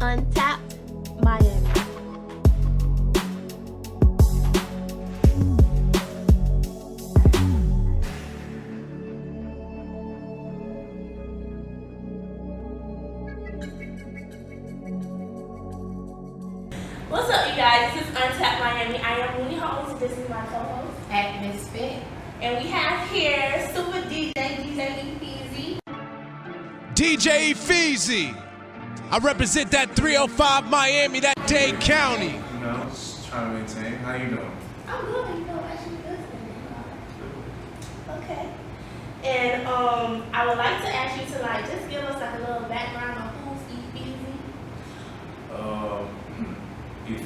Untapped, Miami. What's up, you guys? This is Untapped Miami. I am Mooney Holmes. This is my co-host. At Misfit. And we have here Super DJ Feezy. DJ Feezy. I represent that 305 Miami, that Dade County. You know, just trying to maintain. How you doing? I'm good. You know, actually good. Okay. And I would like to ask you to just give us a little background on who's Feezy.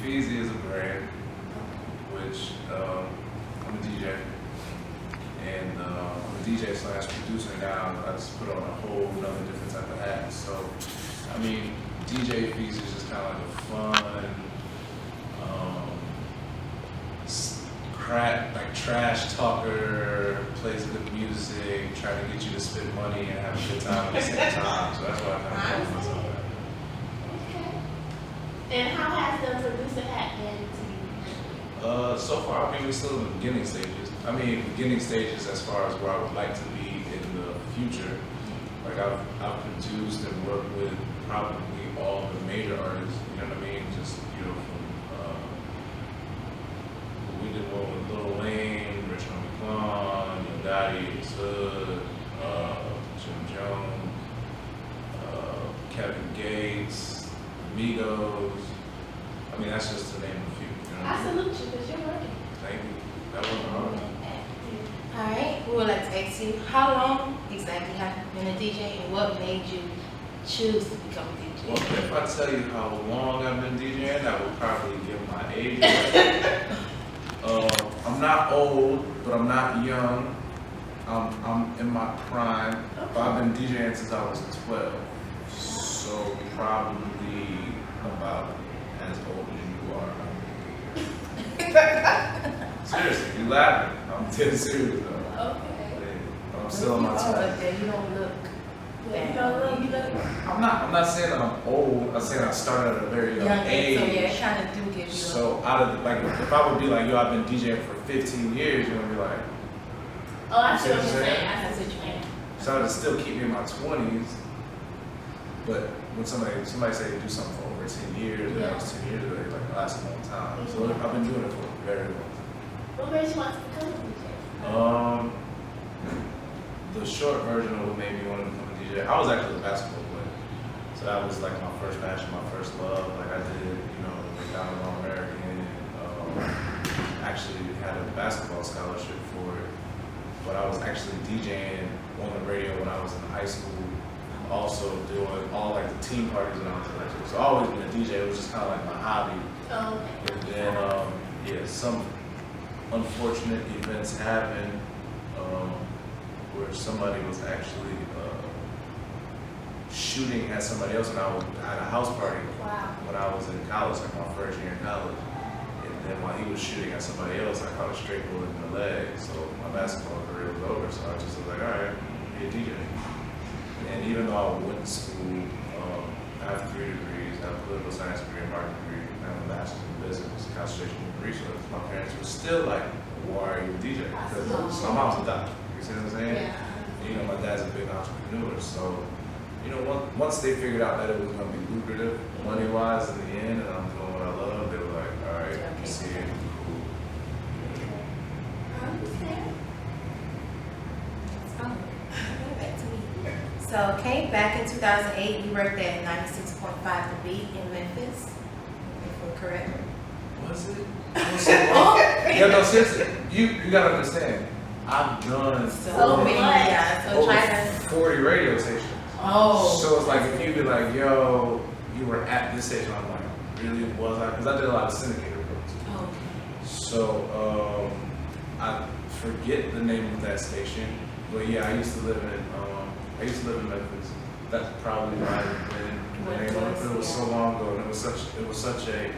Feezy is a brand, which I'm a DJ, and I'm a DJ / producer now. I just put on a whole other different type of hat. So, I mean, DJ Feezy is just kind of like a fun, trash talker, plays good music, trying to get you to spend money and have a good time at the same time. So that's why I kind of call myself that. And how has the producer hat been to you? So far, I mean, we're still in the beginning stages. I mean, beginning stages as far as where I would like to be in the future. Like, I've produced and worked with probably all the major artists, you know what I mean? Just, from, we did one with Lil Wayne, Rich Homie Quan, Yo Gotti, Hood, Jim Jones, Kevin Gates, Amigos. I mean, that's just to name a few. You know I salute you because you're working. Thank you. That wasn't hard. Alright, we would like to ask you, how long exactly have you been a DJ and what made you choose to become a DJ? Well, if I tell you how long I've been DJing, that would probably give my age. I'm not old, but I'm not young. I'm in my prime. But I've been DJing since I was 12. So probably about as old as you are. Seriously, you laughing? I'm dead serious though. Okay. But I'm still in my time. time. You don't look. You look. I'm not saying that I'm old. I'm saying I started at a very young age. So yeah, it kind of do give you. So out of if I would be like, yo, I've been DJing for 15 years, you're gonna be like, Oh, I see what you you're see what I'm saying. I see what you're saying. so to still keep me in my 20s. But when somebody say do something for over 10 years, and that was 10 years ago, it's like, oh, that's a long time. So I've been doing it for a very long time. What made you want to become a DJ? The short version of what made me want to become a DJ, I was actually a basketball player. So that was like my first passion, my first love. Like I did, McDonald's All-American. Actually had a basketball scholarship for it. But I was actually DJing on the radio when I was in high school. Also doing all like the team parties when I was in high school. So I've always been a DJ. It was just kind of like my hobby. Oh, And then, some unfortunate events happened where somebody was actually shooting at somebody else when I was at a house party. Wow. When I was in college, like my first year in college. And then while he was shooting at somebody else, I caught a straight bullet in the leg. So my basketball career was over. So I just was like, all right, be a DJ. And even though I went to school, I have 3 degrees, I have a political science degree, a marketing degree, and a master's in business, concentration in research. My parents were still like, why are you a DJ? Because my mom's a doctor. You see what I'm saying? Yeah. And, my dad's a big entrepreneur. So, once they figured out that it was going to be lucrative, money-wise in the end, and I'm doing what I love, they were like, all right, you see it, cool. I understand. So came back in 2008. You worked at 96.5 The Beat in Memphis. If I'm correct. Was it? Yeah, no, seriously. You gotta understand. I've done So many, yeah. So over try to. 40 radio stations. Oh. So it's like if you be like, yo, you were at this station, I'm like, really was I? Because I did a lot of syndicated reports. Oh. So I forget the name of that station, but yeah, I used to live in Memphis. That's probably why the name on it. But it was so long ago, and it was such a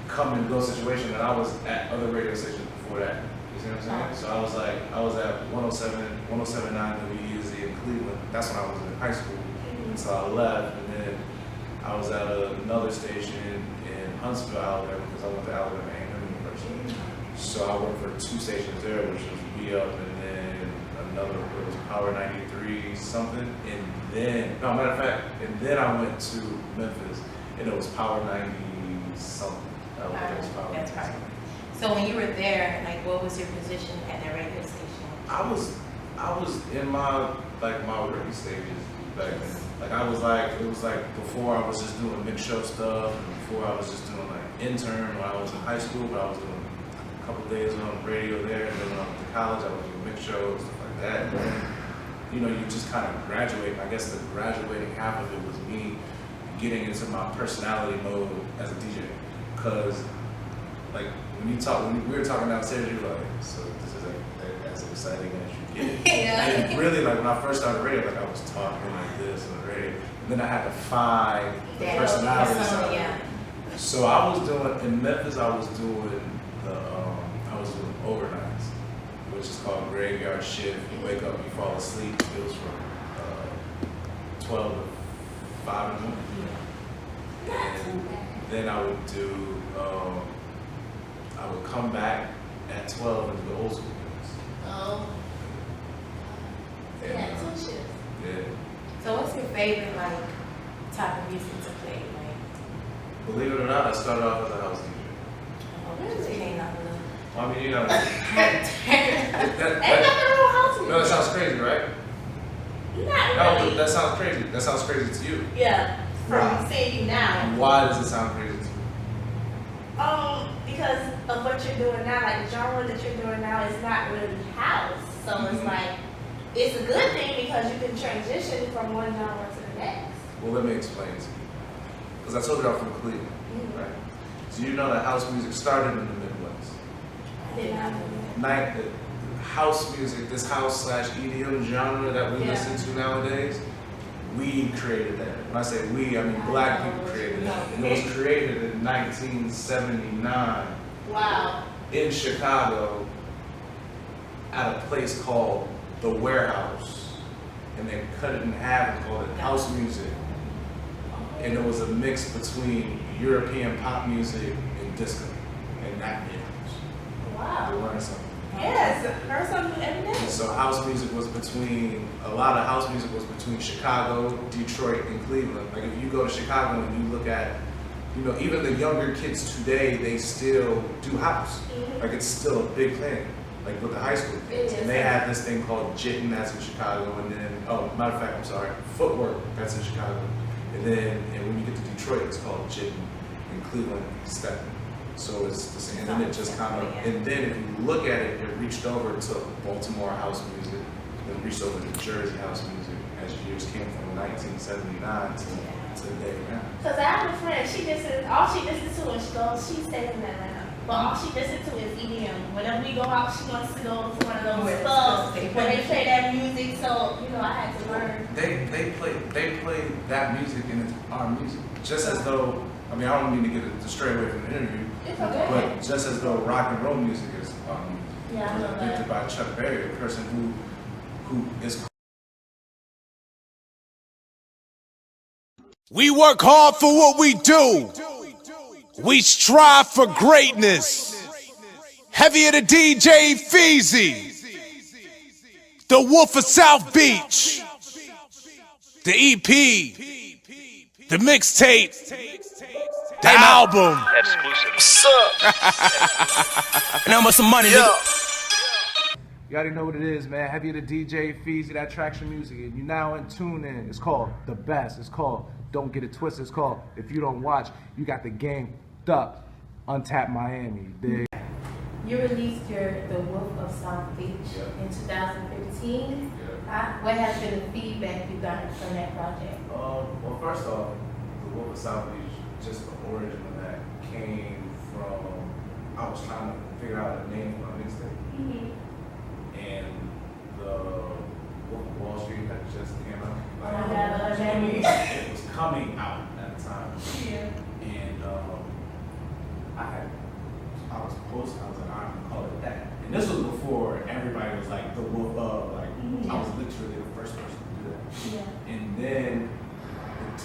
come and go situation that I was at other radio stations before that. You see what I'm saying? So I was at 107.9 WEZ in Cleveland. That's when I was in high school. And so I left, and then I was at another station in Huntsville, Alabama, because I went to Alabama A&M University. So I worked for 2 stations there, which was Be Up, and then another, it was Power 93 something, and then, no, matter of fact, and then I went to Memphis, and it was Power 90 something. That was Power That's 90 right. something. So when you were there, like, what was your position at that radio station? I was in my rookie stages back then. Like I was like, it was like before I was just doing mix show stuff, and before I was just doing like intern when I was in high school, but I was doing a couple days on radio there, and then when I went to college, I was doing mix shows, stuff like that. And then, you know, you just kind of graduate. I guess the graduating half of it was me getting into my personality mode as a DJ, because like when we were talking downstairs, you were like, so this is like as exciting as you get. Yeah. And really, like when I first started radio, like I was talking like this on the radio, and then I had to find the personality side. Yeah. So I was doing in Memphis. I was doing overnights, which is called graveyard shift. You wake up, you fall asleep. It was from 12 to 5 in the morning. And then I would do. I would come back at 12 and do the old school games. Oh. And, Yeah, 2 shifts. yeah. So what's your favorite, like, type of music to play? Like, Believe it or not, I started off as a house DJ. really? Ain't nothing wrong. Well, I mean, you know, Ain't nothing wrong with house music. no, that sounds crazy, right? Not No, really. but that sounds crazy. That sounds crazy to you. Yeah, Wow. from seeing you now. Why does it sound crazy to you? Because of what you're doing now, like the genre that you're doing now is not really house. So it's like, it's a good thing because you can transition from one genre to the next. Well, let me explain to you. Because I told you I'm from Cleveland, right? So you know that house music started in the Midwest. I did not know that. The house music, this house/EDM genre that we Yeah. listen to nowadays, we created that. When I say we, I mean black people created that. And it was created in 1979 Wow. in Chicago at a place called The Warehouse. And they cut it in half and called it house music. And it was a mix between European pop music and disco. And that mix. Wow. You learn something. Yes, heard something every day. And so house music was between, a lot of house music was between Chicago, Detroit, and Cleveland. Like if you go to Chicago and you look at, you know, even the younger kids today, they still do house. Like it's still a big thing, like with the high school kids. And they have this thing called jitting, that's in Chicago. And then, oh, matter of fact, I'm sorry, footwork, that's in Chicago. And then, and when you get to Detroit, it's called jitting. In Cleveland, stepping. So it's the same, and then it just kind of, and then if you look at it, it reached over to Baltimore house music, then reached over to Jersey house music as years came from 1979 to today now. Because I have a friend, all she listens to when she goes, she stays in Atlanta. But all she listens to is EDM. Whenever we go out, she wants to go to one of those clubs where they play that music. So, you know, I had to learn. They play that music and it's our music. Just as though, I mean, I don't mean to get it to stray away from the interview, It's okay. but just as though rock and roll music is Yeah, I know that. invented by Chuck Berry, a person who is. We work hard for what we do. We strive for greatness. Heavier to DJ Feezy. The Wolf of South Beach. The EP. The mixtape. The album. Exclusive. What's up? And how much some money, nigga? You already know what it is, man. Heavy to DJ Feezy, that traction music. And you now in tune in. It's called The Best. It's called Don't Get It Twisted. It's called If You Don't Watch, You Got the Game Up. Untapped Miami. You released The Wolf of South Beach in 2015. What has been the feedback you gotten from that project? Well, first off, The Wolf of South Beach, just the origin of that came from, I was trying to figure out a name for my mixtape. And the Wolf of Wall Street had just came out. It was coming out at the time. And I was posting, I was like, I'm gonna call it that. And this was before everybody was like the Wolf of, like, I was literally the first person to do that. And then the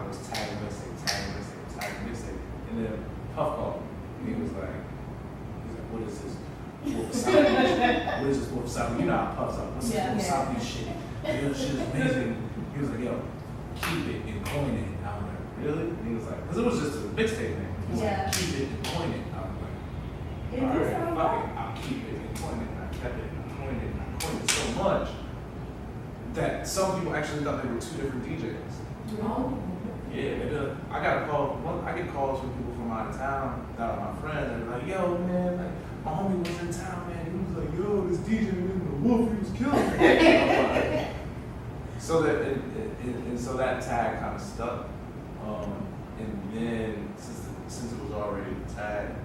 was tagging mixtape, and then Puff called me. He was like, what is this? Wolf of South Beach? What is this Wolf of South Beach? You know how Puff's up. What's this Wolf of South Beach shit? Yo, this shit is amazing. He was like, yo, keep it and coin it. I was like, really? And he was like, because it was just a mixtape thing. He was like, keep it and coin it. I was like, all right, fuck it, I'll keep it and coin it. And I kept it and coined it and I coined it so much that some people actually thought they were two different DJs. Oh. Yeah, I got a call. I get calls from people from out of town that are my friends. They're like, "Yo, man, like my homie was in town, man. He was like, yo, this DJ in the Wolf, he was killing me." So that and so that tag kind of stuck. And then since it was already tagged,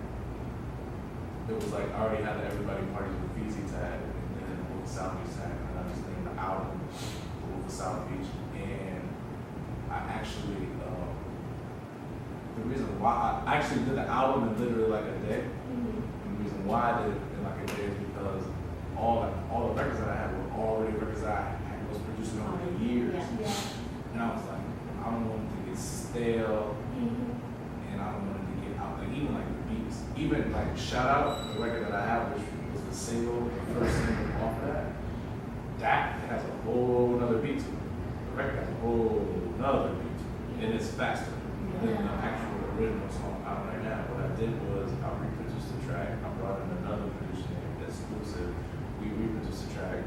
it was like I already had the Everybody Parties with Feezy tag, and then the Wolf of South Beach tag, and I just named the album The Wolf of South Beach. And I actually, the reason why I actually did the album in literally like a day. And the reason why I did it in like a day is because all the records that I had were already records that I was producing over the years. And I was like, I don't want it to get stale, and I don't want it to get out. Like even like the beats, even like Shout Out, the record that I have, which was the single, the first single off that has a whole nother beat to it. The record has a whole nother beat to it, and it's faster than the actual original song out right now. What I did was I reproduced the track. I brought in another producer named Exclusive. We reproduced the track,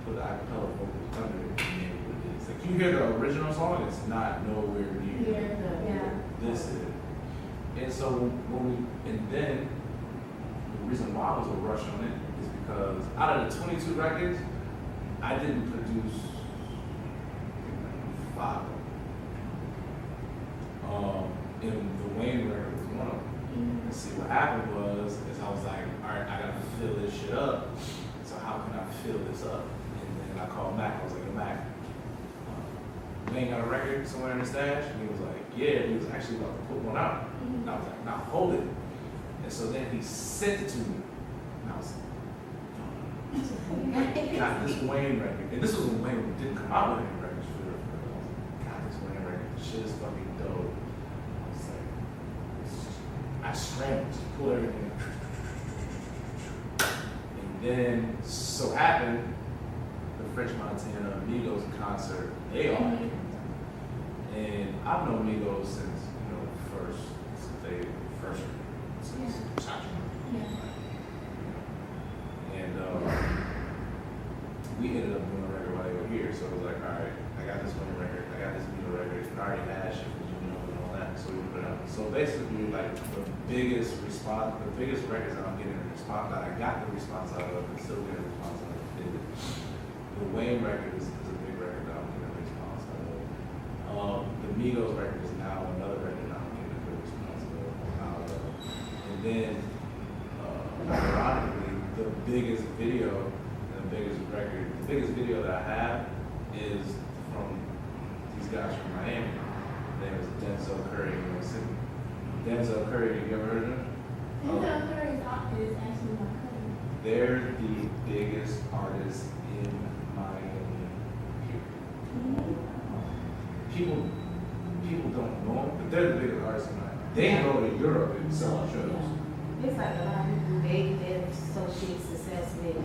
put the acapella vocals under it, and made it what it is. Like you hear the original song, it's not nowhere near this is. And so then the reason why I was a rush on it is because out of the 22 records, I didn't produce 5 of them. And the Wayne record was one of them. And see, what happened was, I was like, all right, I gotta fill this shit up. So how can I fill this up? And then I called Mac. I was like, yo, Mac, Wayne got a record somewhere in the stash? And he was like, yeah. He was actually about to put one out. And I was like, now hold it. And so then he sent it to me. And I was like, got this Wayne record. And this was when Wayne didn't come out with any records for it. I was like, got this Wayne record. The shit is fucking dope. I scrambled to pull everything. And then, so happened, the French Montana Migos concert, they all came down. And I've known Migos since, since Chacha. And we ended up doing a record while they were here. So it was like, all right, I got this one record, I got this Migo record, and I already had shit for Junior and all that. So we put it out. So basically, like the biggest records that I'm getting a response that I got the response out of, and still getting a response out of, is the Wayne record is a big record that I'm getting a response out of. The Migos record is now another record that I'm getting a good response out of. And then, ironically, the biggest video and the biggest video that I have is from these guys from Miami. Their name is Denzel Curry and Mississippi. Denzel Curry, have you ever heard of him? Denzel Curry is actually my cousin. They're the biggest artists in Miami, period. People don't know them, but they're the biggest artists in Miami. They go to Europe and sell shows. It's like a lot of people, they associate success with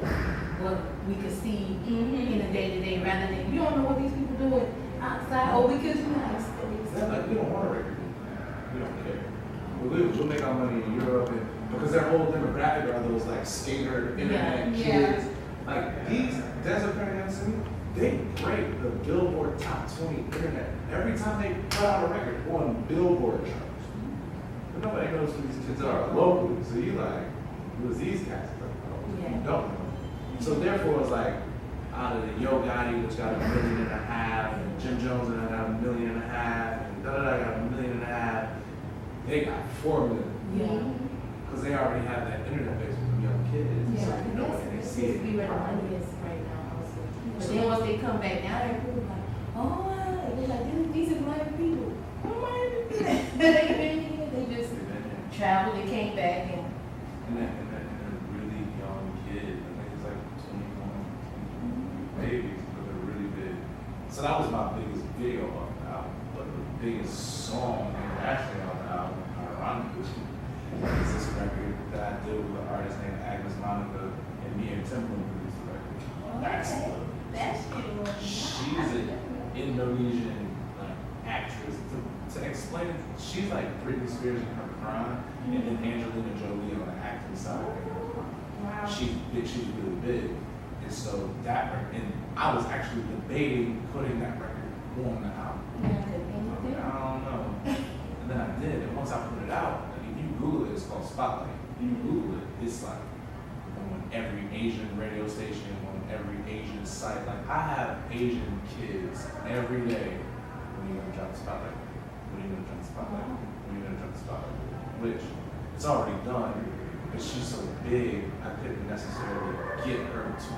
what we can see in the day-to-day rather than, you don't know what these people doing outside, or because you're not They're like, we don't want a record. We don't care. We'll make our money in Europe, and because their whole demographic are those like skater, internet kids. Like these, Denzel Curry and Mississippi, they break the Billboard Top 20 internet every time they put out a record on Billboard charts. But nobody knows who these kids are locally. So you like, who's these guys? You don't know. So therefore, it's like out of the Yo Gotti, which got 1.5 million, and Jim Jones that got 1.5 million, and got 1.5 million, they got 4 million. Because they already have that internet base with young kids. So you know it, they see it. We where the money is right now also. But then once they come back down there, people like, oh, they're like, these are my people. They just traveled, they came back and that really young kid, I think it's like 21 babies, but they're really big. So that was my biggest video of the album. But biggest song internationally on the album, ironically, is this record that I did with an artist named Agnes Monica, and me and Timbaland produced the record. That's she's an Indonesian like actress. To explain it, she's like Britney Spears in her prime, and then Angelina Jolie on the acting side. Wow. She's big, she's really big. And so that record, and I was actually debating putting that record on the album. I don't know. And then I did, and once I put it out, I mean, you Google it, it's called Spotlight. You Google it, it's like on every Asian radio station, on every Asian site. Like I have Asian kids every day. When are you gonna drop the Spotlight? When are you gonna drop the Spotlight? When are you gonna drop the Spotlight? Which it's already done, but she's so big, I couldn't necessarily get her to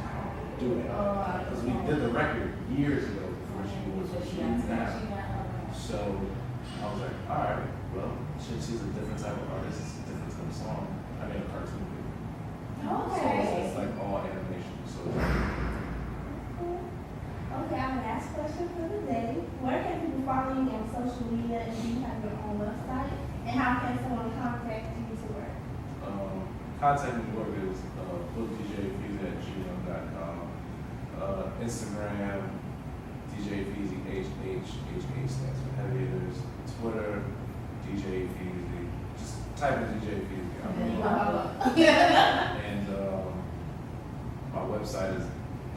do it. Because we did the record years ago before she was what she is now. So I was like, all right, well, since she's a different type of artist, it's a different type of song. I made a cartoon video. So it's like all animation. So Okay, our last question for the day. Where can people follow you on social media, and do you have your own website? And how can someone contact you to work? contact me work is bookdjfeezy@gmail.com. Instagram, DJ Feezy, HH stands for Heavy Hitters. Twitter, DJ Feezy. Just type in DJ Feezy. And my website is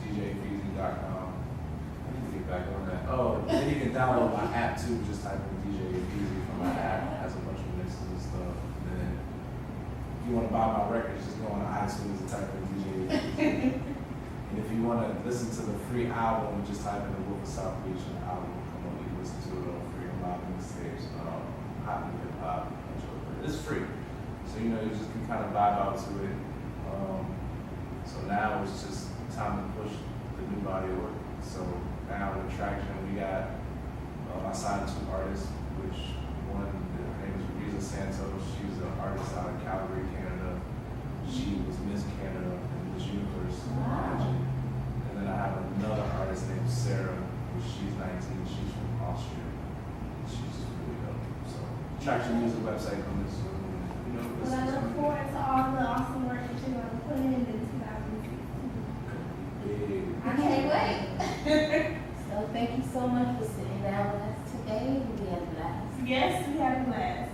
djfeezy.com. I need to get back on that. Oh, then you can download my app too. Just type in DJ Feezy from my app. It has a bunch of mixes and stuff. And then if you want to buy my records, just go on iTunes and type in DJ Feezy. And if you want to listen to the free album, just type in the Wolf of South Beach and the album will come up. You can listen to it on free and live mixtapes, hot and hip hop. It's free. So, you know, you just can kind of vibe out to it. So now it's just time to push the new body of work. So now with Traction, we got, I signed 2 artists, which one, her name is Riza Santos. She's an artist out of Calgary, Canada. She was Miss Canada and Miss Universe. And then I have another artist named Sarah, who she's 19, she's from Austria. She's just really dope. So Traction Music website coming soon. You know, Well, I look forward to all the awesome work that you're going to put in 2016. I can't wait. So thank you so much for sitting down with us today. We had a blast. Yes, we had a blast.